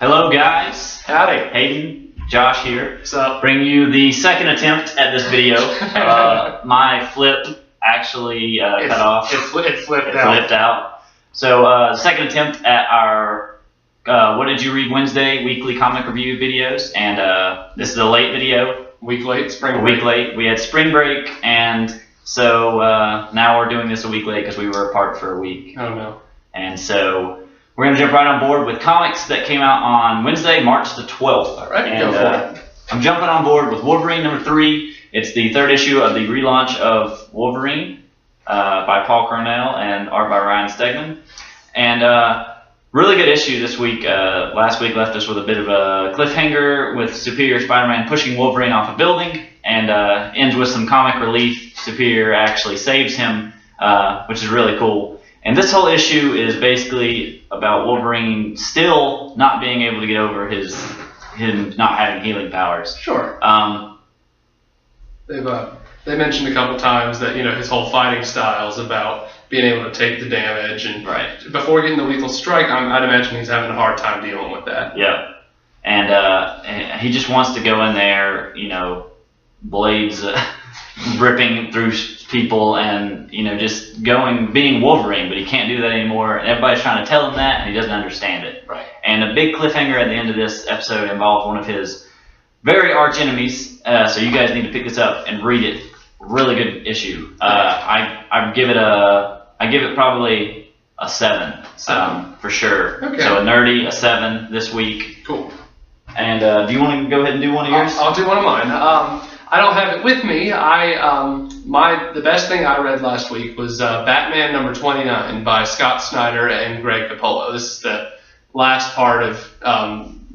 Hello, guys. Howdy. Hayden, Josh here. What's up? Bringing you the second attempt at this video. My flip actually cut off. It flipped out. So, second attempt at our What Did You Read Wednesday weekly comic review videos. And this is a late video. Week late, A week late. We had spring break, and so now we're doing this a week late because we were apart for a week. Oh, no. And so we're going to jump right on board with comics that came out on Wednesday, March the 12th. All right, and, go for it. I'm jumping on board with Wolverine number 3. It's the third issue of the relaunch of Wolverine by Paul Cornell and art by Ryan Stegman. And really good issue this week. Last week left us with a bit of a cliffhanger with Superior Spider-Man pushing Wolverine off a building, and ends with some comic relief. Superior actually saves him, which is really cool. And this whole issue is basically about Wolverine still not being able to get over him not having healing powers. Sure. They mentioned a couple times that his whole fighting style is about being able to take the damage, and before getting the lethal strike, I'd imagine he's having a hard time dealing with that. Yeah, and he just wants to go in there, blades ripping through people, and just being Wolverine, but he can't do that anymore. And everybody's trying to tell him that, and he doesn't understand it. Right. And a big cliffhanger at the end of this episode involves one of his very arch enemies. So you guys need to pick this up and read it. Really good issue. I give it probably a 7. For sure. Okay. So a nerdy, a 7 this week. Cool. And do you want to go ahead and do one of yours? I'll do one of mine. I don't have it with me. The best thing I read last week was Batman number 29 by Scott Snyder and Greg Capullo. This is the last part of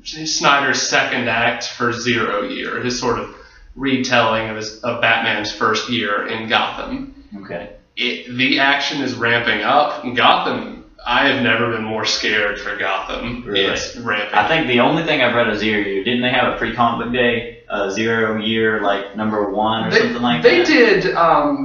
Snyder's second act for Zero Year, his sort of retelling of Batman's first year in Gotham. Okay. The action is ramping up. Gotham, I have never been more scared for Gotham. Really? It's ramping I think the only thing I've read of Zero Year, didn't they have a pre-comic book day, 0 Year, like number 1 or something like that? They did,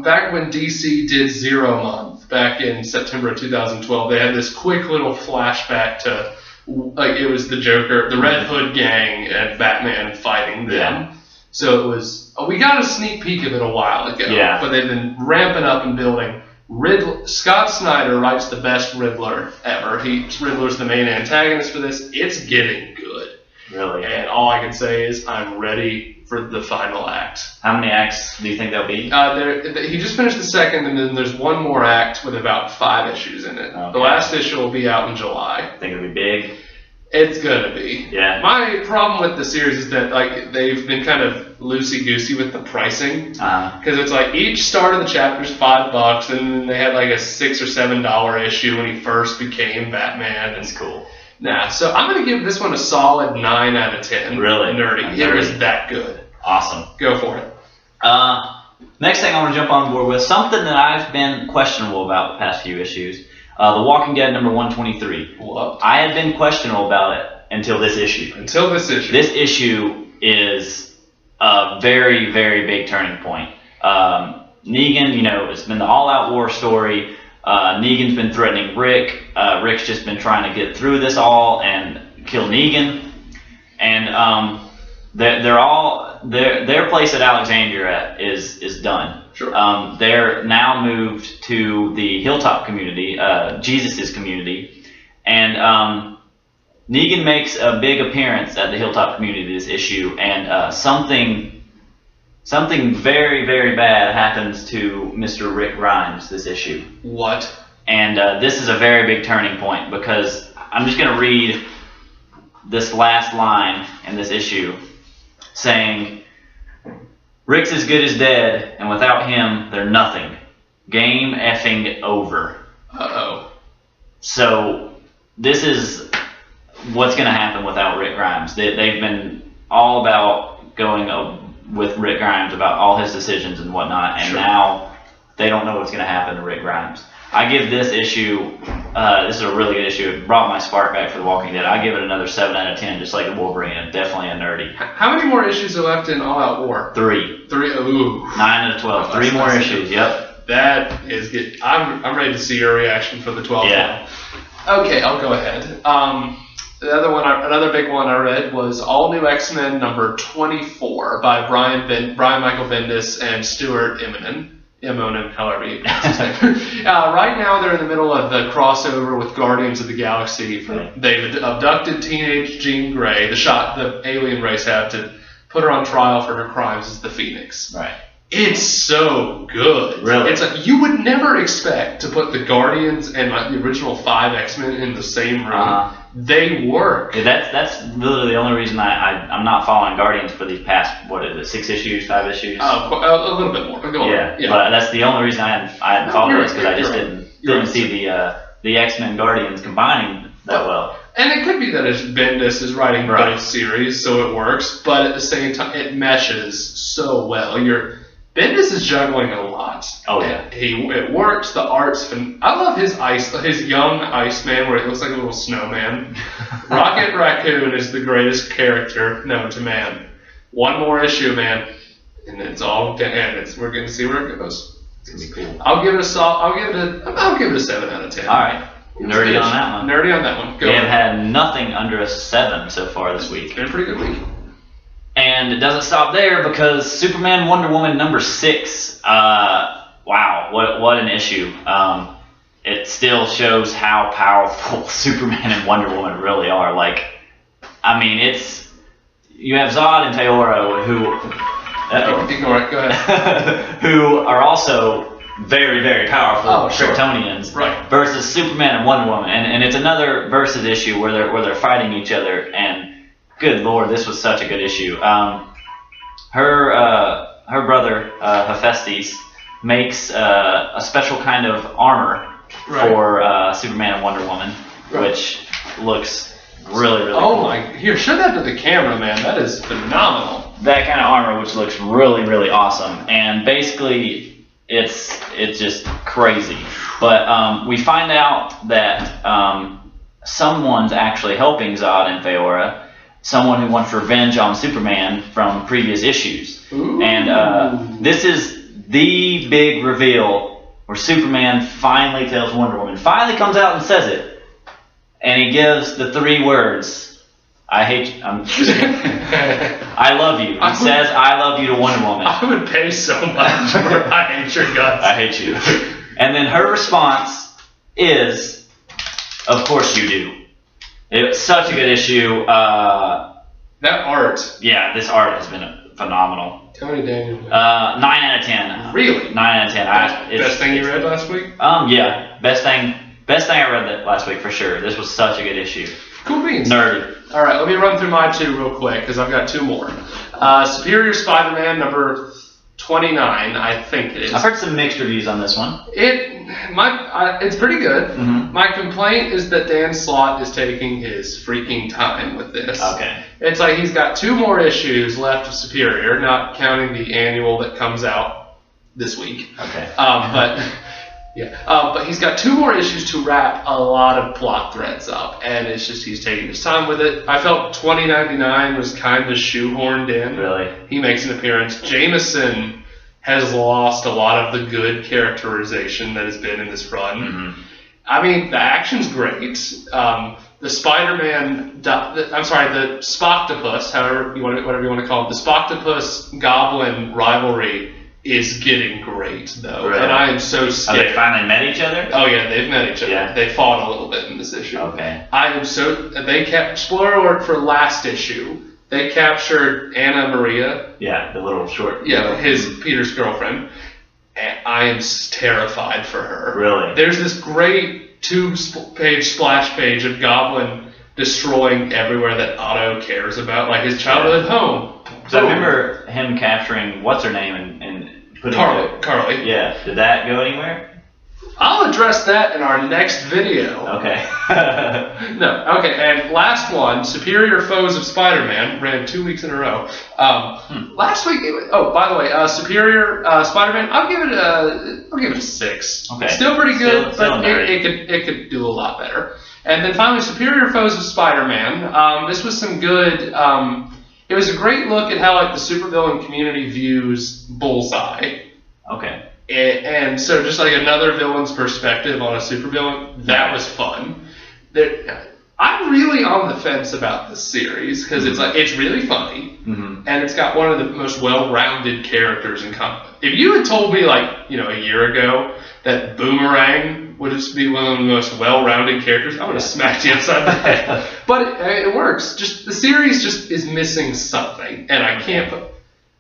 back when DC did 0 Month, back in September of 2012, they had this quick little flashback to, it was the Joker, the Red Hood gang, and Batman fighting them. Yeah. So it was, we got a sneak peek of it a while ago, but they've been ramping up and building. Scott Snyder writes the best Riddler ever. Riddler's the main antagonist for this. It's getting good. Really? And all I can say is I'm ready for the final act. How many acts do you think there'll be? He just finished the second, and then there's one more act with about 5 issues in it. Okay. The last issue will be out in July. Think it'll be big? It's gonna be. Yeah. My problem with the series is that they've been kind of loosey-goosey with the pricing, because it's each start of the chapter is $5, and then they had a $6 or $7 issue when he first became Batman. That's cool. Nah, so I'm gonna give this one a solid 9 out of 10. Really? Nerdy. It was that good. Awesome. Go for it. Next thing I want to jump on board with, something that I've been questionable about the past few issues. The Walking Dead number 123. What? I had been questionable about it until this issue. This issue is a very, very big turning point. Negan, it's been the all-out war story. Negan's been threatening Rick. Rick's just been trying to get through this all and kill Negan. And their place at Alexandria is done. Sure. They're now moved to the Hilltop community, Jesus' community, and Negan makes a big appearance at the Hilltop community this issue, and something very, very bad happens to Mr. Rick Grimes this issue. What? And this is a very big turning point, because I'm just going to read this last line in this issue, saying, "Rick's as good as dead, and without him, they're nothing. Game effing over." Uh-oh. So this is what's going to happen without Rick Grimes. They've been all about going with Rick Grimes about all his decisions and whatnot, and now they don't know what's going to happen to Rick Grimes. I give this issue, this is a really good issue. It brought my spark back for The Walking Dead. I give it another 7 out of 10, just like the Wolverine. And definitely a nerdy. How many more issues are left in All Out War? 3. 3? Ooh. 9 out of 12. 3 more issues, yep. That is good. I'm ready to see your reaction for the 12th one. Okay, I'll go ahead. Another big one I read was All New X-Men number 24 by Brian Michael Bendis and Stuart Immonen, however you pronounce his name. Right now they're in the middle of the crossover with Guardians of the Galaxy. They've abducted teenage Jean Grey, the alien race have, to put her on trial for her crimes as the Phoenix. Right. It's so good. Really? You would never expect to put the Guardians and the original 5 X-Men in the same room. They work. Yeah, that's literally the only reason I'm not following Guardians for these past, 6 issues, 5 issues? A little bit more. Go on. Yeah, but that's the only reason I hadn't followed this, because I just didn't see the X-Men Guardians combining that well. And it could be that Bendis is writing both series, so it works, but at the same time, it meshes so well. Bendis is juggling a lot. Oh yeah, it works. The art's I love his young Iceman, where it looks like a little snowman. Rocket Raccoon is the greatest character known to man. One more issue, man, and it's all we're going to see where it goes. It's gonna be cool. I'll give it a 7 out of 10. All right, nerdy on that one. Nerdy on that one. We have had nothing under a 7 so far this week. It's been a pretty good week. And it doesn't stop there, because Superman Wonder Woman number 6, wow, what an issue. It still shows how powerful Superman and Wonder Woman really are. You have Zod and Teora who Ignore it, go ahead. who are also very, very powerful Kryptonians, right, versus Superman and Wonder Woman. And it's another versus issue where they're fighting each other, and good Lord, this was such a good issue. Her brother, Hephaestus, makes a special kind of armor for Superman and Wonder Woman, which looks really, really cool. Here, show that to the camera, man. That is phenomenal. That kind of armor, which looks really, really awesome. And basically, it's just crazy. But we find out that someone's actually helping Zod and Feora. Someone who wants revenge on Superman from previous issues. Ooh. And this is the big reveal where Superman finally tells Wonder Woman, finally comes out and says it. And he gives the 3 words, I hate you. I love you. He says, I love you to Wonder Woman. I would pay so much for I hate your guts. I hate you. And then her response is, of course you do. It's such a good issue. That art. Yeah, this art has been phenomenal. Tony Daniel. 9 out of 10. Really? 9 out of 10. Best thing you read last week? Yeah. Best thing I read that last week for sure. This was such a good issue. Cool beans. Nerdy. All right, let me run through my 2 real quick, because I've got 2 more. Superior Spider-Man number 29, I think it is. I've heard some mixed reviews on this one. It's pretty good. Mm-hmm. My complaint is that Dan Slott is taking his freaking time with this. Okay. It's like he's got 2 more issues left of Superior, not counting the annual that comes out this week. Okay. But he's got 2 more issues to wrap a lot of plot threads up, and it's just he's taking his time with it. I felt 2099 was kind of shoehorned in. Really? He makes an appearance. Jameson has lost a lot of the good characterization that has been in this run. Mm-hmm. I mean, the action's great. The Spider-Man, the Spoctopus, whatever you want to call it, the Spoctopus Goblin rivalry is getting great, though. Really? And I am so scared. Oh, they finally met each other? Oh, yeah, they've met each other. Yeah. They fought a little bit in this issue. Okay. Spoiler alert for last issue, they captured Anna Maria. Yeah, the little short. Yeah, Peter's girlfriend. And I am terrified for her. Really? There's this great 2-page splash page of Goblin destroying everywhere that Otto cares about, like his childhood home. So I remember him capturing what's-her-name and putting Carly. Yeah. Did that go anywhere? I'll address that in our next video. Okay. No. Okay. And last one, Superior Foes of Spider-Man, ran 2 weeks in a row. Last week. By the way, Superior Spider-Man. I'll give it a 6. Okay. Still pretty good, still but it could do a lot better. And then finally, Superior Foes of Spider-Man. This was some good. It was a great look at how the supervillain community views Bullseye. Okay. And so just like another villain's perspective on a supervillain, that was fun. I'm really on the fence about this series because it's really funny and it's got one of the most well-rounded characters in comic. If you had told me a year ago that Boomerang would just be one of the most well-rounded characters, I would have smacked you upside the head. But it works. Just the series just is missing something, and I can't put.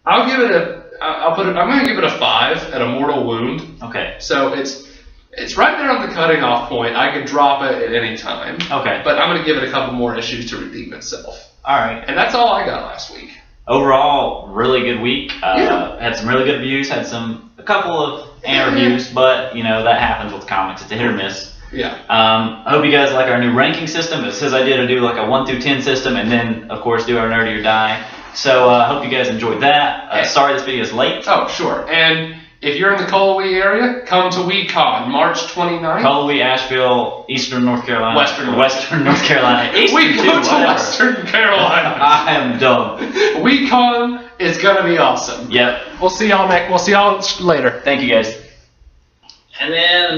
I'm going to give it a 5 at a mortal wound. Okay. So it's right there on the cutting off point. I could drop it at any time. Okay. But I'm going to give it a couple more issues to redeem itself. All right. And that's all I got last week. Overall, really good week. Had some really good reviews. Had a couple of reviews, but that happens with comics. It's a hit or miss. Yeah. I hope you guys like our new ranking system. It says I did do like a 1 through 10 system, and then of course do our nerdy or die. So I hope you guys enjoyed that. Sorry this video is late. Oh, sure. And if you're in the Colowee area, come to WeCon, March 29th. Colowee, Asheville, Eastern North Carolina. Western North Carolina. We go to Western Carolina. I am dumb. WeCon is gonna be awesome. Yep. We'll see y'all later. Thank you guys. And then